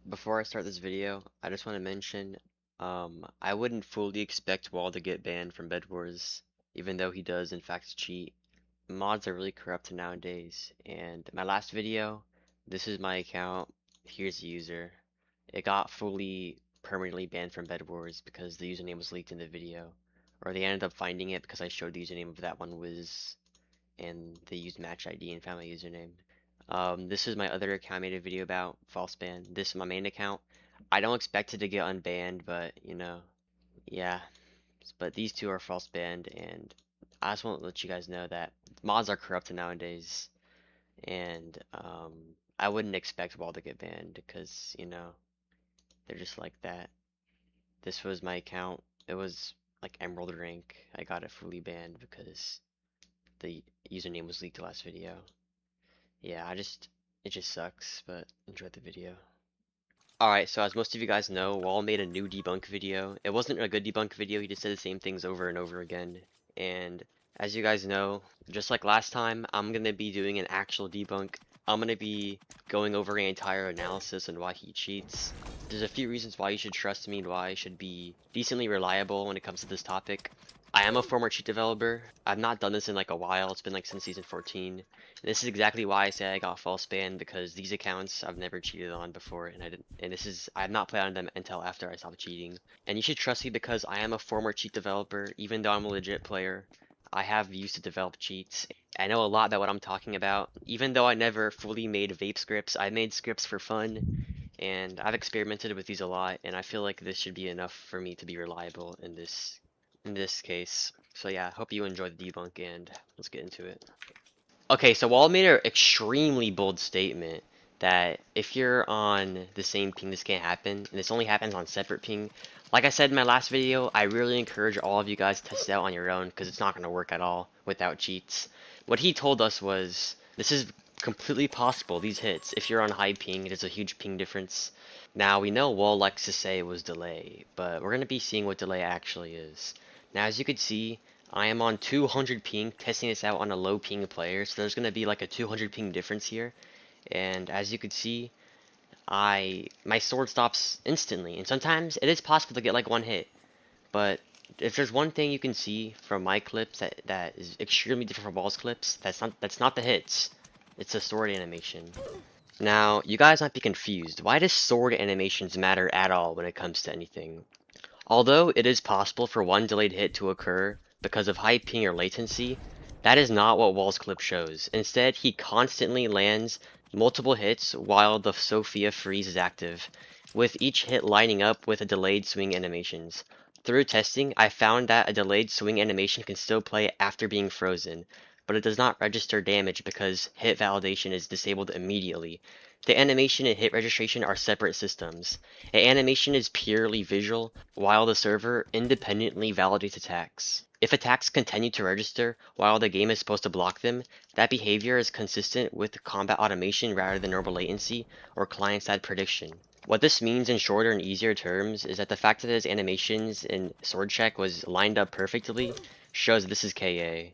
Before I start this video, I just want to mention, I wouldn't fully expect Wall to get banned from Bed Wars, even though he does in fact cheat. Mods are really corrupt nowadays, and my last video, this is my account, here's the user. It got fully permanently banned from Bed Wars because the username was leaked in the video, or they ended up finding it because I showed the username of that one Wiz, and they used match ID and found my username. This is my other account I made a video about, false ban. This is my main account. I don't expect it to get unbanned, but yeah. But these two are false banned, and I just want to let you guys know that mods are corrupted nowadays, and I wouldn't expect Wall to get banned because they're just like that. This was my account. It was like Emerald rank. I got it fully banned because the username was leaked last video. Yeah, it just sucks, but enjoy the video. Alright, so as most of you guys know, Wall made a new debunk video. It wasn't a good debunk video, he just said the same things over and over again. And as you guys know, just like last time, I'm gonna be doing an actual debunk. I'm gonna be going over an entire analysis on why he cheats. There's a few reasons why you should trust me and why I should be decently reliable when it comes to this topic. I am a former cheat developer. I've not done this in like a while. It's been like since season 14. And this is exactly why I say I got false banned, because these accounts I've never cheated on before, and I've not played on them until after I stopped cheating. And you should trust me because I am a former cheat developer, even though I'm a legit player. I have used to develop cheats. I know a lot about what I'm talking about. Even though I never fully made vape scripts, I made scripts for fun, and I've experimented with these a lot, and I feel like this should be enough for me to be reliable in this case. So yeah, hope you enjoy the debunk, and let's get into it. Okay, so Wall made an extremely bold statement that if you're on the same ping, this can't happen, and this only happens on separate ping. Like I said in my last video, I really encourage all of you guys to test it out on your own, because it's not going to work at all without cheats. What he told us was, this is completely possible, these hits, if you're on high ping, there's a huge ping difference. Now, we know Wall likes to say it was delay, but we're going to be seeing what delay actually is. Now, as you can see, I am on 200 ping, testing this out on a low ping player, so there's going to be like a 200 ping difference here. And as you can see, my sword stops instantly, and sometimes it is possible to get like one hit. But if there's one thing you can see from my clips that is extremely different from Wall's clips, that's not the hits. It's the sword animation. Now, you guys might be confused. Why does sword animations matter at all when it comes to anything? Although it is possible for one delayed hit to occur because of high ping or latency, that is not what Wall's clip shows. Instead, he constantly lands multiple hits while the Sophia freeze is active, with each hit lining up with a delayed swing animations. Through testing, I found that a delayed swing animation can still play after being frozen, but it does not register damage because hit validation is disabled immediately. The animation and hit registration are separate systems. An animation is purely visual, while the server independently validates attacks. If attacks continue to register while the game is supposed to block them, that behavior is consistent with combat automation rather than normal latency or client-side prediction. What this means in shorter and easier terms is that the fact that his animations in sword check was lined up perfectly shows this is KA.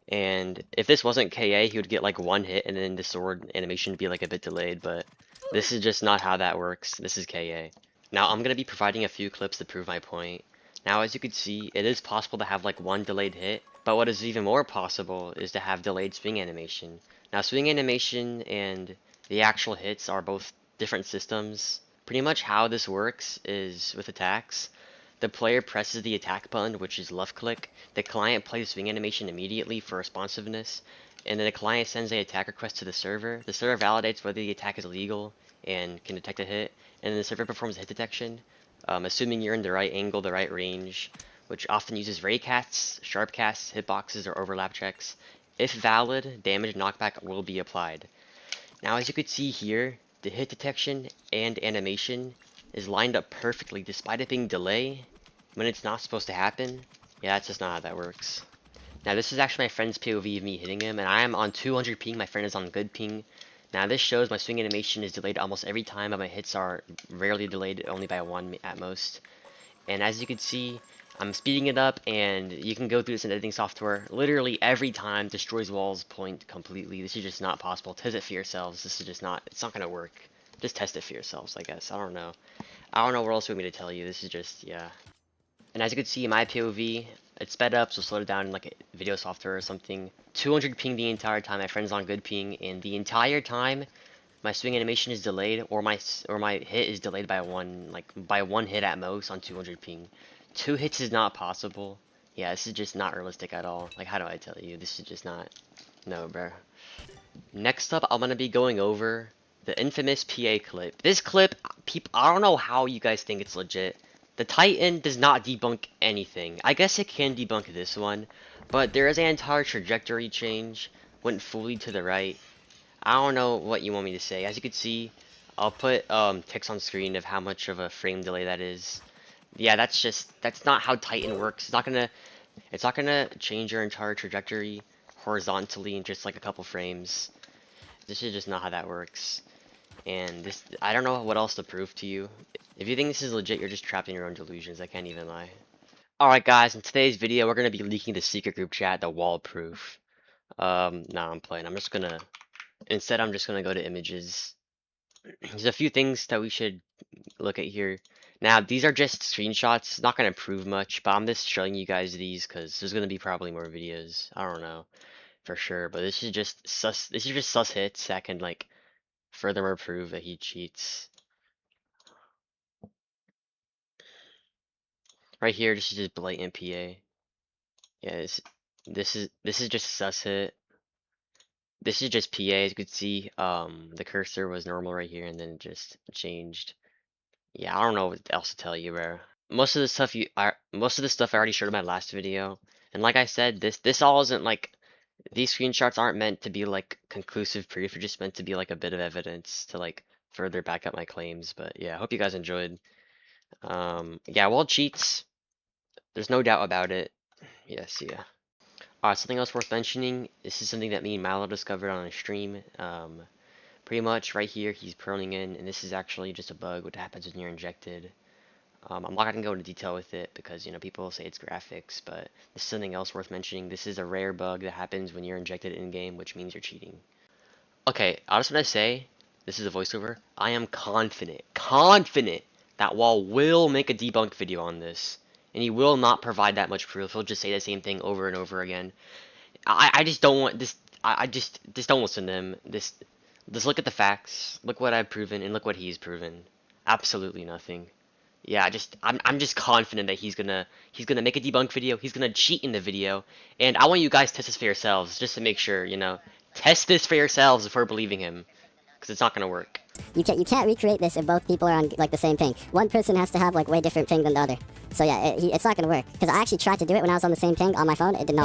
And if this wasn't KA, he would get like one hit and then the sword animation would be like a bit delayed, but this is just not how that works. This is KA. Now I'm going to be providing a few clips to prove my point. Now as you can see, it is possible to have like one delayed hit, but what is even more possible is to have delayed swing animation. Now swing animation and the actual hits are both different systems. Pretty much how this works is with attacks. The player presses the attack button, which is left click. The client plays swing animation immediately for responsiveness, and then the client sends an attack request to the server. The server validates whether the attack is legal and can detect a hit, and then the server performs hit detection, assuming you're in the right angle, the right range, which often uses ray casts, sharp casts, hitboxes, or overlap checks. If valid, damage knockback will be applied. Now as you can see here, the hit detection and animation is lined up perfectly despite it being delay when it's not supposed to happen. Yeah, that's just not how that works. Now this is actually my friend's POV of me hitting him, and I am on 200 ping, my friend is on good ping. Now this shows my swing animation is delayed almost every time, but my hits are rarely delayed, only by one at most. And as you can see, I'm speeding it up, and you can go through this in editing software. Literally every time destroys Wall's point completely. This is just not possible. Test it for yourselves. This is just not, it's not gonna work. Just test it for yourselves, I guess. I don't know. I don't know what else you want me to tell you. This is just, yeah. And as you can see, in my POV, it's sped up, so slow it down in like a video software or something. 200 ping the entire time. My friend's on good ping, and the entire time, my swing animation is delayed, or my hit is delayed by one hit at most on 200 ping. 2 hits is not possible. Yeah, this is just not realistic at all. Like, how do I tell you? This is just not. No, bro. Next up, I'm gonna be going over the infamous PA clip. This clip, I don't know how you guys think it's legit. The Titan does not debunk anything. I guess it can debunk this one, but there is an entire trajectory change. Went fully to the right. I don't know what you want me to say. As you can see, I'll put text on screen of how much of a frame delay that is. Yeah, that's not how Titan works. It's not gonna change your entire trajectory horizontally in just like a couple frames. This is just not how that works. And this, I don't know what else to prove to you. If you think this is legit, you're just trapped in your own delusions. I can't even lie. Alright guys, in today's video, we're gonna be leaking the secret group chat, the wall proof. Nah, I'm playing. Instead I'm just gonna go to images. There's a few things that we should look at here. Now, these are just screenshots. It's not gonna prove much, but I'm just showing you guys these because there's gonna be probably more videos. I don't know for sure, but this is just sus hits that can like furthermore prove that he cheats. Right here, this is just blatant PA. Yeah, this is just sus hit. This is just PA. As you can see, the cursor was normal right here, and then it just changed. Yeah, I don't know what else to tell you, bro. Most of the stuff I already showed in my last video, and like I said, this all isn't like these screenshots aren't meant to be like conclusive proof. They're just meant to be like a bit of evidence to like further back up my claims. But yeah, I hope you guys enjoyed. Yeah, wall cheats. There's no doubt about it. Yes, yeah. Something else worth mentioning. This is something that me and Milo discovered on a stream. Pretty much right here, he's proning in, and this is actually just a bug. What happens when you're injected? I'm not gonna go into detail with it because people say it's graphics, but this is something else worth mentioning. This is a rare bug that happens when you're injected in game, which means you're cheating. Okay, I just want to say, this is a voiceover. I am confident that Wall will make a debunk video on this, and he will not provide that much proof. He'll just say the same thing over and over again. I just don't want this. I just don't listen to him. Just look at the facts. Look what I've proven, and look what he's proven. Absolutely nothing. Yeah, I'm just confident that he's gonna make a debunk video. He's gonna cheat in the video, and I want you guys to test this for yourselves, just to make sure. Test this for yourselves before believing him, because it's not gonna work. You can't recreate this if both people are on like the same ping. One person has to have like way different ping than the other. So yeah, it's not gonna work. Because I actually tried to do it when I was on the same ping on my phone. It did not work.